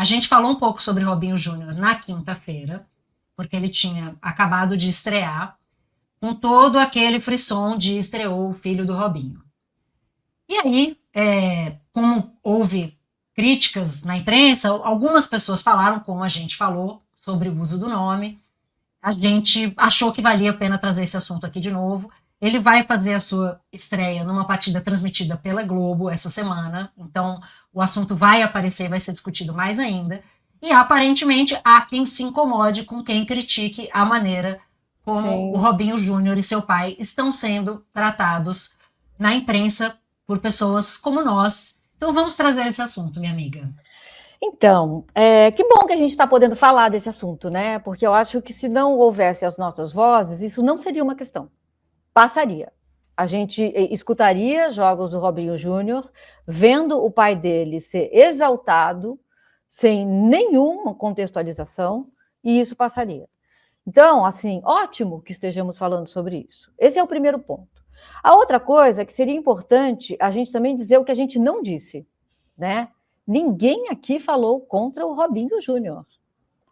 gente falou um pouco sobre Robinho Júnior na quinta-feira, porque ele tinha acabado de estrear, com todo aquele frisson de estreou o filho do Robinho. E aí, como houve críticas na imprensa, algumas pessoas falaram, como a gente falou, sobre o uso do nome. A gente achou que valia a pena trazer esse assunto aqui de novo. Ele vai fazer a sua estreia numa partida transmitida pela Globo essa semana, então o assunto vai aparecer, vai ser discutido mais ainda. E aparentemente há quem se incomode com quem critique a maneira como Sim. o Robinho Júnior e seu pai estão sendo tratados na imprensa por pessoas como nós. Então vamos trazer esse assunto, minha amiga. Então, que bom que a gente está podendo falar desse assunto, né? Porque eu acho que se não houvesse as nossas vozes, isso não seria uma questão. Passaria. A gente escutaria jogos do Robinho Júnior, vendo o pai dele ser exaltado, sem nenhuma contextualização, e isso passaria. Então, assim, ótimo que estejamos falando sobre isso. Esse é o primeiro ponto. A outra coisa é que seria importante a gente também dizer o que a gente não disse, né? Ninguém aqui falou contra o Robinho Júnior.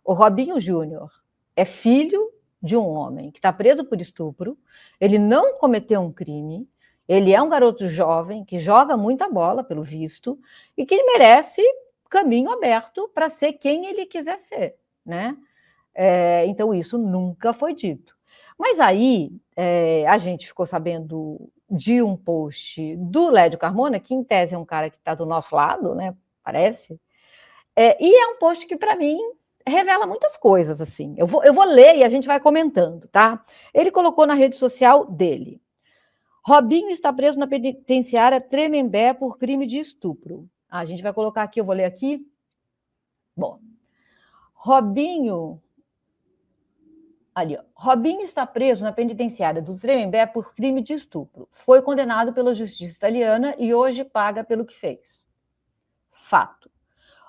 O Robinho Júnior é filho de um homem que está preso por estupro, ele não cometeu um crime, ele é um garoto jovem que joga muita bola, pelo visto, e que merece caminho aberto para ser quem ele quiser ser, né? Então, isso nunca foi dito. Mas aí, a gente ficou sabendo de um post do Lédio Carmona, que em tese é um cara que está do nosso lado, né? Parece. E é um post que, para mim, revela muitas coisas, assim. Eu vou ler e a gente vai comentando, tá? Ele colocou na rede social dele: Robinho está preso na penitenciária Tremembé por crime de estupro. A gente vai colocar aqui, eu vou ler aqui. Bom, Robinho está preso na penitenciária do Tremembé por crime de estupro. Foi condenado pela justiça italiana e hoje paga pelo que fez. Fato.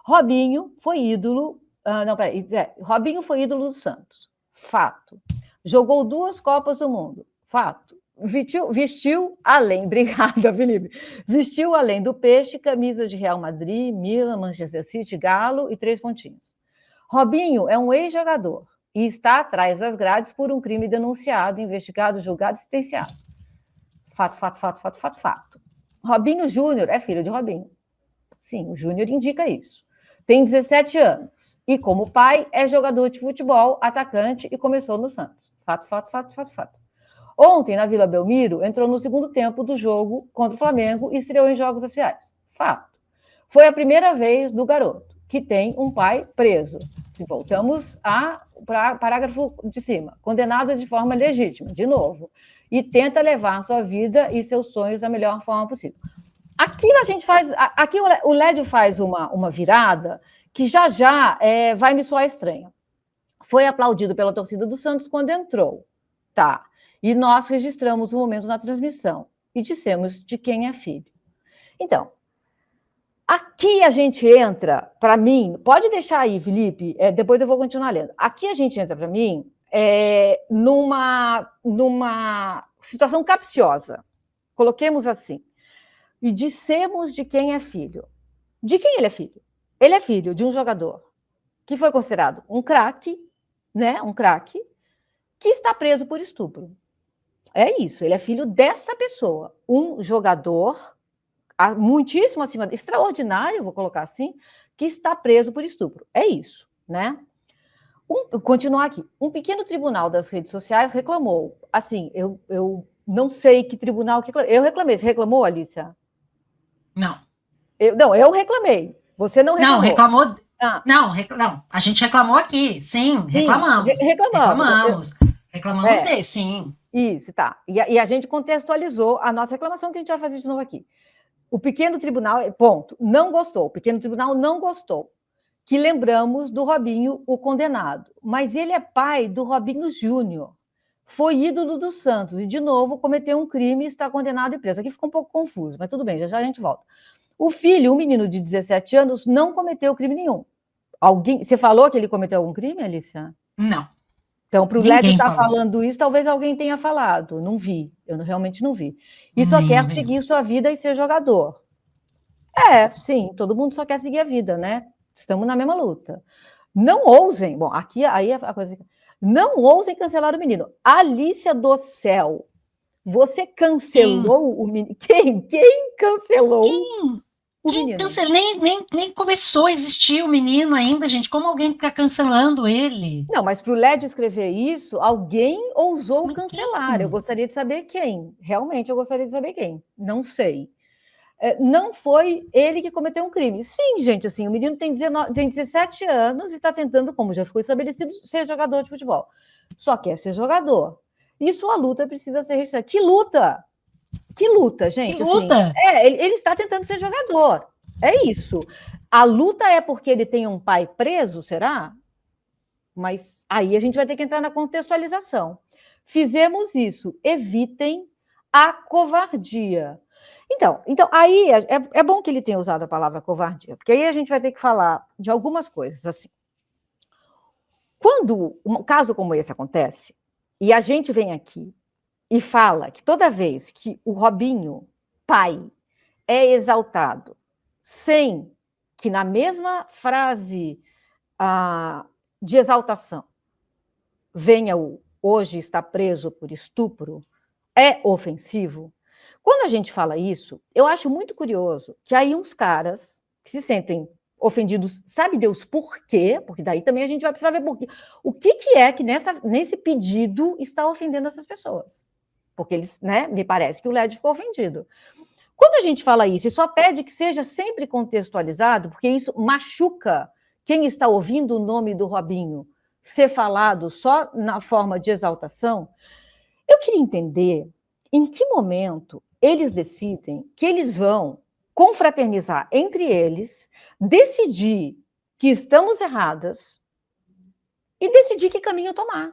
Robinho foi ídolo. Robinho foi ídolo do Santos. Fato. Jogou 2 Copas do Mundo. Fato. Vestiu além, obrigada, Felipe. Vestiu além do peixe, camisas de Real Madrid, Milan, Manchester City, Galo e 3 pontinhos. Robinho é um ex-jogador e está atrás das grades por um crime denunciado, investigado, julgado e sentenciado. Fato, fato, fato, fato, fato, fato. Robinho Júnior é filho de Robinho. Sim, o Júnior indica isso. Tem 17 anos e, como pai, é jogador de futebol, atacante e começou no Santos. Fato, fato, fato, fato, fato. Ontem, na Vila Belmiro, entrou no segundo tempo do jogo contra o Flamengo e estreou em jogos oficiais. Fato. Foi a primeira vez do garoto, que tem um pai preso. Se voltamos ao parágrafo de cima. Condenado de forma legítima, de novo. E tenta levar sua vida e seus sonhos da melhor forma possível. Aqui a gente faz. Aqui o Lédio faz uma virada que já vai me soar estranha. Foi aplaudido pela torcida do Santos quando entrou. Tá. E nós registramos o momento na transmissão e dissemos de quem é filho. Então, aqui a gente entra, para mim, pode deixar aí, Felipe, depois eu vou continuar lendo. Aqui a gente entra, para mim, numa situação capciosa. Coloquemos assim. E dissemos de quem é filho. De quem ele é filho? Ele é filho de um jogador que foi considerado um craque, né? Um craque, que está preso por estupro. É isso, ele é filho dessa pessoa. Um jogador muitíssimo acima, extraordinário, vou colocar assim, que está preso por estupro. É isso, né? Continuar aqui. Um pequeno tribunal das redes sociais reclamou. Assim, eu não sei que tribunal que eu reclamei. Você reclamou, Alicia? Não. Eu reclamei. Você não reclamou. Não, reclamou. Não, a gente reclamou aqui. Sim, reclamamos. Reclamamos dele, sim. Isso, tá. E a gente contextualizou a nossa reclamação, que a gente vai fazer de novo aqui. O pequeno tribunal, ponto, não gostou. O pequeno tribunal não gostou. Que lembramos do Robinho, o condenado. Mas ele é pai do Robinho Júnior. Foi ídolo do Santos e, de novo, cometeu um crime e está condenado e preso. Aqui ficou um pouco confuso, mas tudo bem, já a gente volta. O filho, um menino de 17 anos, não cometeu crime nenhum. Você falou que ele cometeu algum crime, Alicia? Não. Então, para o Lédio estar falando isso, talvez alguém tenha falado. Não vi, eu realmente não vi. E só quer seguir sua vida e ser jogador. Sim, todo mundo só quer seguir a vida, né? Estamos na mesma luta. Não ousem, bom, aqui aí a coisa. Não ousem cancelar o menino. Alicia do céu, você cancelou o menino? Quem cancelou o menino? Cancelou? Nem começou a existir o menino ainda, gente. Como alguém está cancelando ele? Não, mas para o Led escrever isso, alguém ousou cancelar. Eu gostaria de saber quem. Realmente, eu gostaria de saber quem. Não sei. Não foi ele que cometeu um crime. Sim, gente, assim, o menino tem 17 anos e está tentando, como já ficou estabelecido, ser jogador de futebol. Só quer ser jogador. E sua luta precisa ser registrada. Que luta! Que luta, gente. Que luta! Assim, ele está tentando ser jogador. É isso. A luta é porque ele tem um pai preso, será? Mas aí a gente vai ter que entrar na contextualização. Fizemos isso. Evitem a covardia. Então aí é bom que ele tenha usado a palavra covardia, porque aí a gente vai ter que falar de algumas coisas. Assim, quando um caso como esse acontece, e a gente vem aqui e fala que toda vez que o Robinho, pai, é exaltado, sem que na mesma frase de exaltação venha o hoje está preso por estupro, é ofensivo. Quando a gente fala isso, eu acho muito curioso que aí uns caras que se sentem ofendidos, sabe Deus por quê? Porque daí também a gente vai precisar ver por quê. O que é que nesse pedido está ofendendo essas pessoas? Porque eles, né, me parece que o Led ficou ofendido. Quando a gente fala isso e só pede que seja sempre contextualizado, porque isso machuca quem está ouvindo o nome do Robinho ser falado só na forma de exaltação, eu queria entender em que momento eles decidem que eles vão confraternizar entre eles, decidir que estamos erradas e decidir que caminho tomar.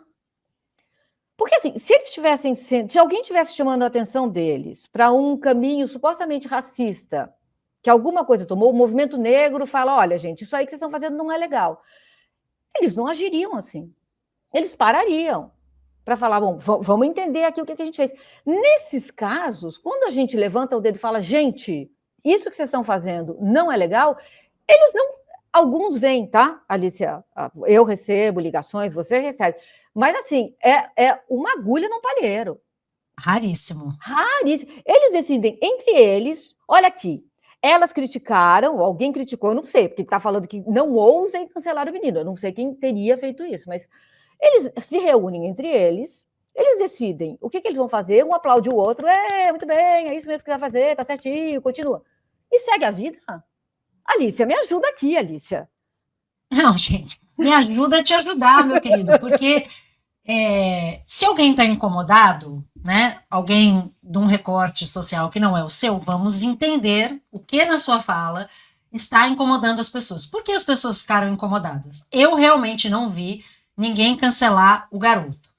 Porque, assim, se alguém tivesse chamando a atenção deles para um caminho supostamente racista, que alguma coisa tomou, o movimento negro fala, olha, gente, isso aí que vocês estão fazendo não é legal. Eles não agiriam assim. Eles parariam para falar, bom, vamos entender aqui o que a gente fez. Nesses casos, quando a gente levanta o dedo e fala, gente, isso que vocês estão fazendo não é legal, eles não... Alguns vêm, tá, Alicia? Eu recebo ligações, você recebe. Mas, assim, é uma agulha num palheiro. Raríssimo. Raríssimo. Eles decidem entre eles, olha aqui, elas criticaram, ou alguém criticou, eu não sei, porque está falando que não ousem cancelar o menino, eu não sei quem teria feito isso, mas eles se reúnem entre eles, eles decidem o que eles vão fazer, um aplaude o outro, muito bem, é isso mesmo que você vai fazer, tá certinho, continua. E segue a vida. Alicia, me ajuda aqui, Alicia. Não, gente, me ajuda a te ajudar, meu querido, porque se alguém está incomodado, né, alguém de um recorte social que não é o seu, vamos entender o que na sua fala está incomodando as pessoas. Por que as pessoas ficaram incomodadas? Eu realmente não vi ninguém cancelar o garoto.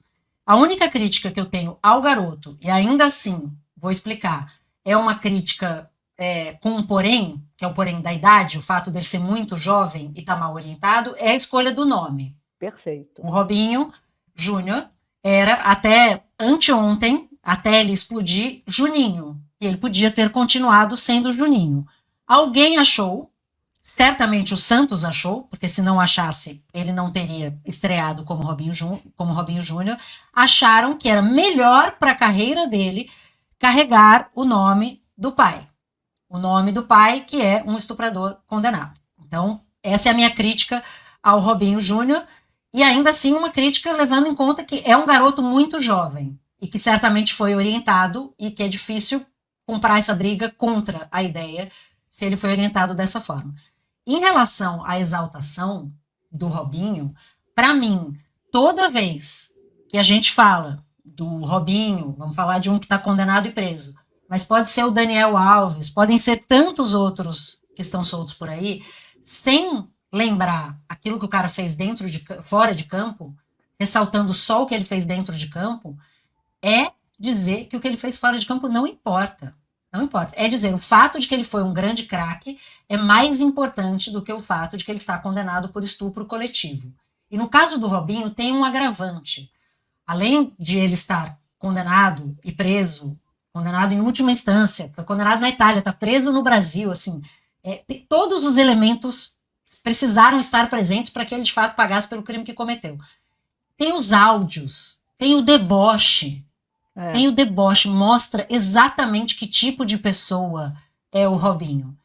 A única crítica que eu tenho ao garoto, e ainda assim, vou explicar, é uma crítica com um porém, que é o porém da idade, o fato dele ser muito jovem e estar mal orientado, é a escolha do nome. Perfeito. O Robinho Júnior era, até anteontem, até ele explodir, Juninho. E ele podia ter continuado sendo Juninho. Alguém achou, certamente o Santos achou, porque se não achasse, ele não teria estreado como Robinho Júnior, acharam que era melhor para a carreira dele carregar o nome do pai. O nome do pai, que é um estuprador condenado. Então, essa é a minha crítica ao Robinho Júnior, e ainda assim uma crítica levando em conta que é um garoto muito jovem, e que certamente foi orientado, e que é difícil comprar essa briga contra a ideia, se ele foi orientado dessa forma. Em relação à exaltação do Robinho, para mim, toda vez que a gente fala do Robinho, vamos falar de um que está condenado e preso, mas pode ser o Daniel Alves, podem ser tantos outros que estão soltos por aí, sem lembrar aquilo que o cara fez fora de campo, ressaltando só o que ele fez dentro de campo, é dizer que o que ele fez fora de campo não importa. Não importa. É dizer, o fato de que ele foi um grande craque é mais importante do que o fato de que ele está condenado por estupro coletivo. E no caso do Robinho, tem um agravante. Além de ele estar condenado e preso, condenado em última instância, foi condenado na Itália, está preso no Brasil, assim, tem todos os elementos precisaram estar presentes para que ele, de fato, pagasse pelo crime que cometeu. Tem os áudios, tem o deboche. Tem o deboche, mostra exatamente que tipo de pessoa é o Robinho.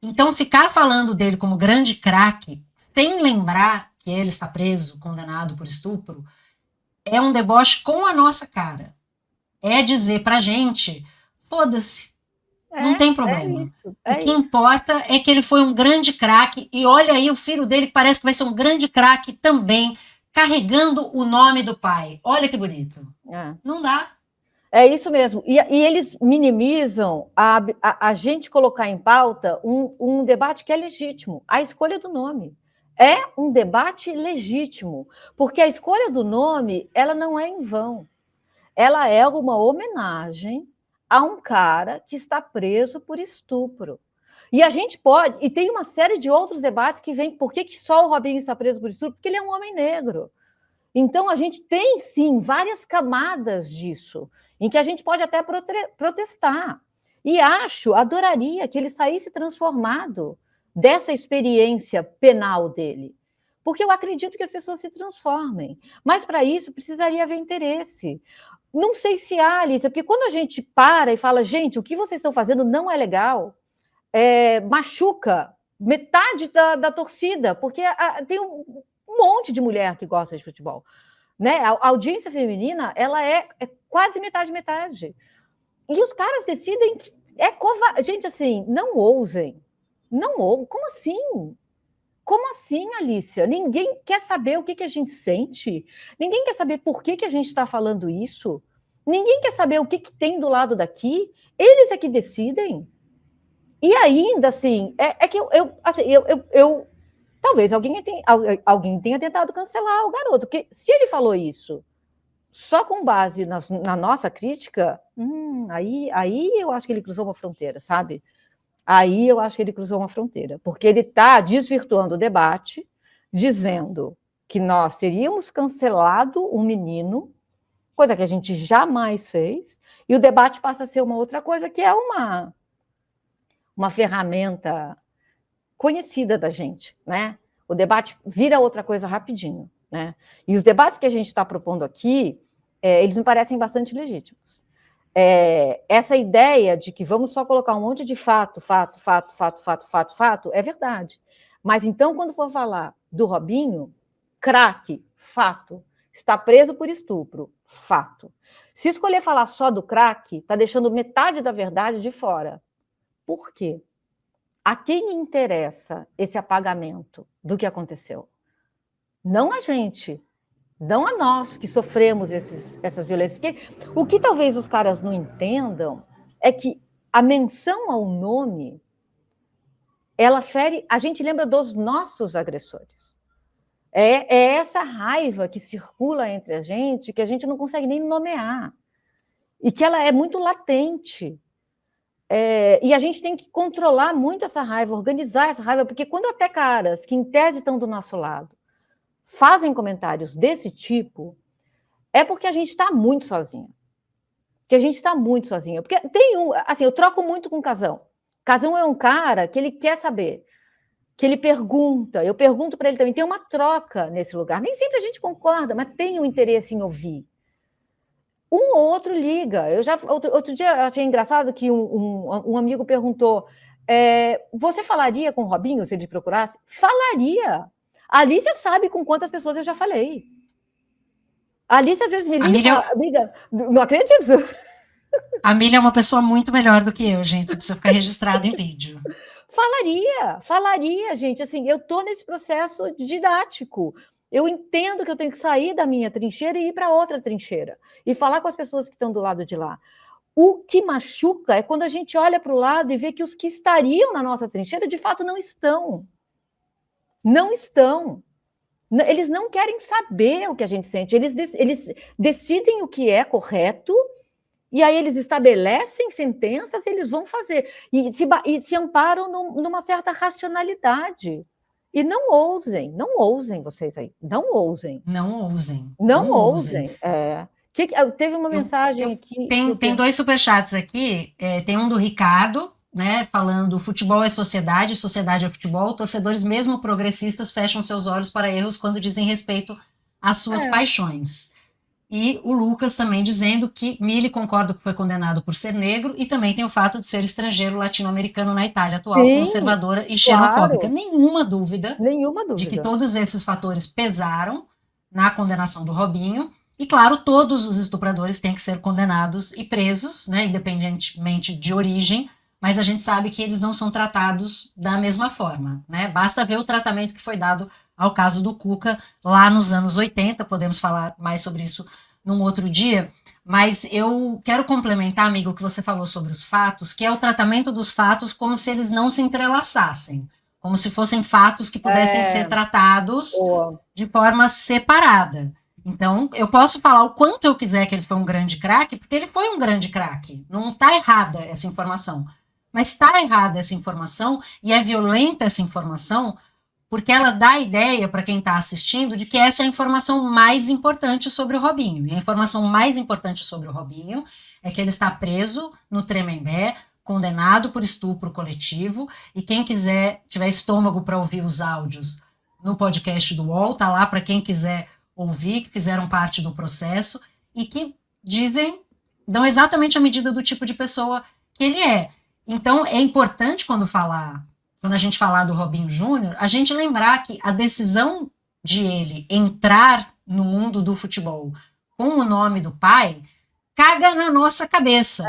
Então, ficar falando dele como grande craque, sem lembrar que ele está preso, condenado por estupro, é um deboche com a nossa cara. É dizer pra gente, foda-se, não tem problema. O que importa é que ele foi um grande craque, e olha aí o filho dele que parece que vai ser um grande craque também, carregando o nome do pai. Olha que bonito. Não dá. É isso mesmo. E eles minimizam a gente colocar em pauta um debate que é legítimo, a escolha do nome. É um debate legítimo, porque a escolha do nome, ela não é em vão. Ela é uma homenagem a um cara que está preso por estupro. E a gente pode... E tem uma série de outros debates que vêm... Por que só o Robinho está preso por estupro? Porque ele é um homem negro. Então, a gente tem, sim, várias camadas disso, em que a gente pode até protestar. E adoraria que ele saísse transformado dessa experiência penal dele. Porque eu acredito que as pessoas se transformem. Mas, para isso, precisaria haver interesse. Não sei se há, Alice, porque quando a gente para e fala, gente, o que vocês estão fazendo não é legal, machuca metade da torcida, porque tem um monte de mulher que gosta de futebol. Né? A audiência feminina, ela é quase metade. E os caras decidem que é covarde. Gente, assim, não ousem. Não ousem. Como assim? Como assim, Alicia? Ninguém quer saber o que a gente sente? Ninguém quer saber por que a gente está falando isso? Ninguém quer saber o que tem do lado daqui? Eles é que decidem. E ainda, assim, que eu talvez alguém tenha tentado cancelar o garoto, porque se ele falou isso só com base na nossa crítica, aí eu acho que ele cruzou uma fronteira, sabe? Aí eu acho que ele cruzou uma fronteira, porque ele está desvirtuando o debate, dizendo que nós teríamos cancelado um menino, coisa que a gente jamais fez, e o debate passa a ser uma outra coisa, que é uma ferramenta conhecida da gente, né? O debate vira outra coisa rapidinho, né? E os debates que a gente está propondo aqui, eles me parecem bastante legítimos. Essa ideia de que vamos só colocar um monte de fato, é verdade. Mas então, quando for falar do Robinho, craque, fato. Está preso por estupro, fato. Se escolher falar só do craque, está deixando metade da verdade de fora. Por quê? A quem interessa esse apagamento do que aconteceu? Não a gente, não a nós que sofremos essas violências. Porque o que talvez os caras não entendam é que a menção ao nome, ela fere... A gente lembra dos nossos agressores. É essa raiva que circula entre a gente, que a gente não consegue nem nomear. E que ela é muito latente. E a gente tem que controlar muito essa raiva, organizar essa raiva, porque quando até caras que, em tese, estão do nosso lado, fazem comentários desse tipo, é porque a gente está muito sozinha. Que a gente está muito sozinha. Porque tem assim, eu troco muito com o Casão. Casão é um cara que ele quer saber, que ele pergunta, eu pergunto para ele também, tem uma troca nesse lugar. Nem sempre a gente concorda, mas tem um interesse em ouvir. Um ou outro liga. Outro dia eu achei engraçado que um amigo perguntou, você falaria com o Robinho se ele procurasse? Falaria. A Alicia sabe com quantas pessoas eu já falei. A Alicia às vezes me liga e fala, amiga, não acredito. A Milha é uma pessoa muito melhor do que eu, gente. Isso precisa ficar registrado em vídeo. Falaria, gente. Assim, eu estou nesse processo didático. Eu entendo que eu tenho que sair da minha trincheira e ir para outra trincheira. E falar com as pessoas que estão do lado de lá. O que machuca é quando a gente olha para o lado e vê que os que estariam na nossa trincheira, de fato, não estão. Não estão. Eles não querem saber o que a gente sente. Eles decidem o que é correto e aí eles estabelecem sentenças e eles vão fazer. E se amparam numa certa racionalidade. E não ousem vocês aí. Não ousem. Teve uma mensagem aqui. Tem 2 superchats aqui. Tem um do Ricardo, né, falando futebol é sociedade, sociedade é futebol, torcedores mesmo progressistas fecham seus olhos para erros quando dizem respeito às suas paixões. E o Lucas também dizendo que Mille concorda que foi condenado por ser negro e também tem o fato de ser estrangeiro latino-americano na Itália atual, Sim, conservadora e xenofóbica. claro, Nenhuma dúvida nenhuma de que dúvida. todos esses fatores pesaram na condenação do Robinho. E, claro, todos os estupradores têm que ser condenados e presos, né, independentemente de origem, mas a gente sabe que eles não são tratados da mesma forma, né? Basta ver o tratamento que foi dado ao caso do Cuca lá nos anos 80, podemos falar mais sobre isso num outro dia, mas eu quero complementar, amigo, o que você falou sobre os fatos, que é o tratamento dos fatos como se eles não se entrelaçassem, como se fossem fatos que pudessem ser tratados de forma separada. Então, eu posso falar o quanto eu quiser que ele foi um grande craque, porque ele foi um grande craque. Não está errada essa informação. Mas está errada essa informação e é violenta essa informação porque ela dá a ideia para quem está assistindo de que essa é a informação mais importante sobre o Robinho. E a informação mais importante sobre o Robinho é que ele está preso no Tremembé, condenado por estupro coletivo, e quem quiser, tiver estômago para ouvir os áudios no podcast do UOL, tá lá para quem quiser ouvir, que fizeram parte do processo, e que dão exatamente a medida do tipo de pessoa que ele é. Então, é importante quando a gente falar do Robinho Júnior, a gente lembrar que a decisão de ele entrar no mundo do futebol com o nome do pai caga na nossa cabeça.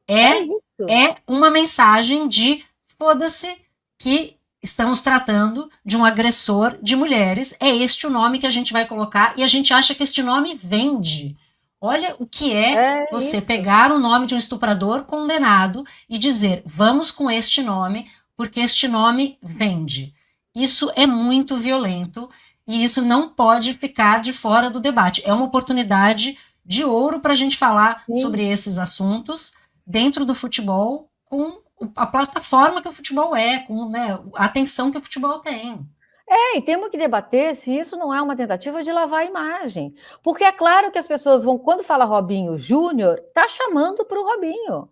É uma mensagem de foda-se que estamos tratando de um agressor de mulheres. É este o nome que a gente vai colocar e a gente acha que este nome vende. Olha o que é você pegar o nome de um estuprador condenado e dizer, vamos com este nome, porque este nome vende. Isso é muito violento e isso não pode ficar de fora do debate. É uma oportunidade de ouro para a gente falar sobre esses assuntos dentro do futebol com a plataforma que o futebol é, com, né, a atenção que o futebol tem. E temos que debater se isso não é uma tentativa de lavar a imagem. Porque é claro que as pessoas vão, quando fala Robinho Júnior, tá chamando para o Robinho.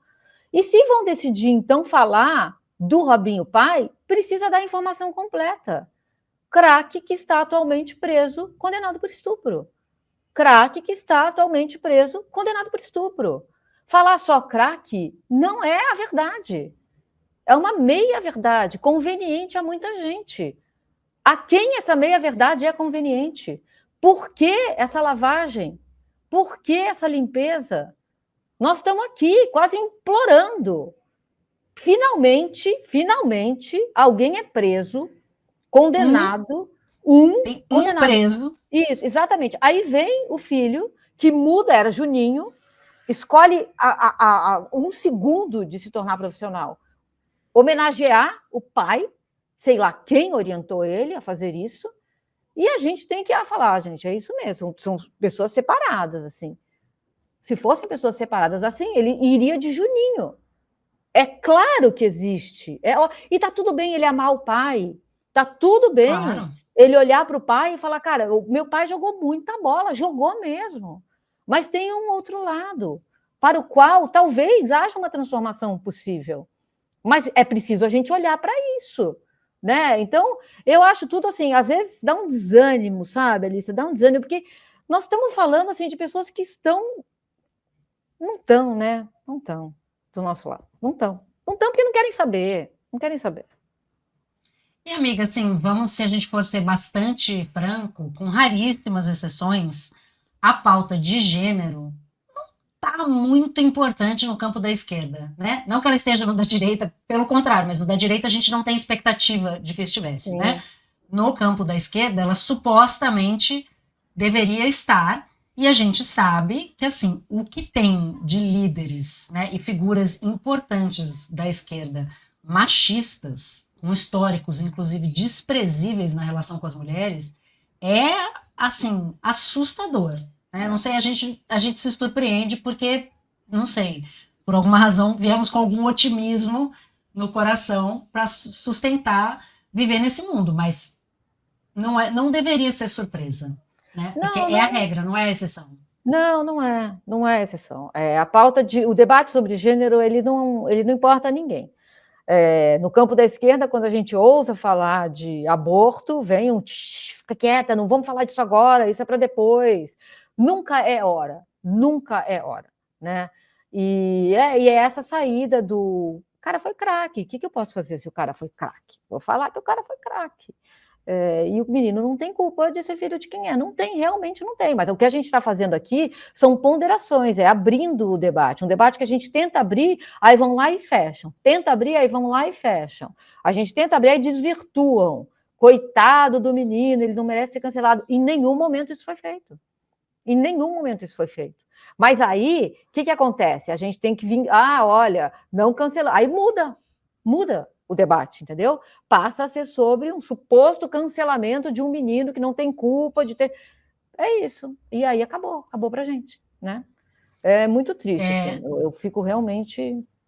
E se vão decidir, então, falar do Robinho pai, precisa dar a informação completa. Craque que está atualmente preso, condenado por estupro. Craque que está atualmente preso, condenado por estupro. Falar só craque não é a verdade. É uma meia-verdade, conveniente a muita gente. A quem essa meia-verdade é conveniente? Por que essa lavagem? Por que essa limpeza? Nós estamos aqui quase implorando. Finalmente, alguém é preso, condenado, condenado. Preso. Isso, exatamente. Aí vem o filho, que muda, era Juninho, escolhe um segundo de se tornar profissional, homenagear o pai, sei lá quem orientou ele a fazer isso, e a gente tem que falar, gente, é isso mesmo, são pessoas separadas, assim. Se fossem pessoas separadas assim, ele iria de Juninho. É claro que existe. E tá tudo bem ele amar o pai. Tá tudo bem ele olhar para o pai e falar, cara, o meu pai jogou muita bola, jogou mesmo. Mas tem um outro lado, para o qual talvez haja uma transformação possível. Mas é preciso a gente olhar para isso. Né? Então, eu acho tudo assim, às vezes dá um desânimo, sabe, Alice? Dá um desânimo, porque nós estamos falando assim, de pessoas que não estão, né? Não estão do nosso lado. Não estão porque não querem saber. Não querem saber. E, amiga, assim, se a gente for ser bastante franco, com raríssimas exceções, a pauta de gênero não está muito importante no campo da esquerda, né? Não que ela esteja no da direita, pelo contrário, mas no da direita a gente não tem expectativa de que estivesse, né? No campo da esquerda, ela supostamente deveria estar, e a gente sabe que, assim, o que tem de líderes, né, e figuras importantes da esquerda machistas, com históricos, inclusive, desprezíveis na relação com as mulheres, é, assim, assustador. Né? Não sei, a gente se surpreende porque, não sei, por alguma razão, viemos com algum otimismo no coração para sustentar viver nesse mundo, mas não deveria ser surpresa. Né? Porque é a regra, não é a exceção. Não é exceção. A pauta o debate sobre gênero, ele não importa a ninguém. No campo da esquerda, quando a gente ousa falar de aborto, vem um fica quieta, não vamos falar disso agora, isso é para depois. Nunca é hora, nunca é hora, né? E é essa saída do cara foi craque. O que eu posso fazer se o cara foi craque? Vou falar que o cara foi craque. E o menino não tem culpa de ser filho de quem é. Não tem, realmente não tem. Mas o que a gente está fazendo aqui são ponderações, é abrindo o debate. Um debate que a gente tenta abrir, aí vão lá e fecham. Tenta abrir, aí vão lá e fecham. A gente tenta abrir, aí desvirtuam. Coitado do menino, ele não merece ser cancelado. Em nenhum momento isso foi feito. Em nenhum momento isso foi feito. Mas aí, o que acontece? A gente tem que vir, olha, não cancelar. Aí muda o debate, entendeu? Passa a ser sobre um suposto cancelamento de um menino que não tem culpa de ter... É isso. E aí acabou pra gente, né? É muito triste, assim. Eu fico realmente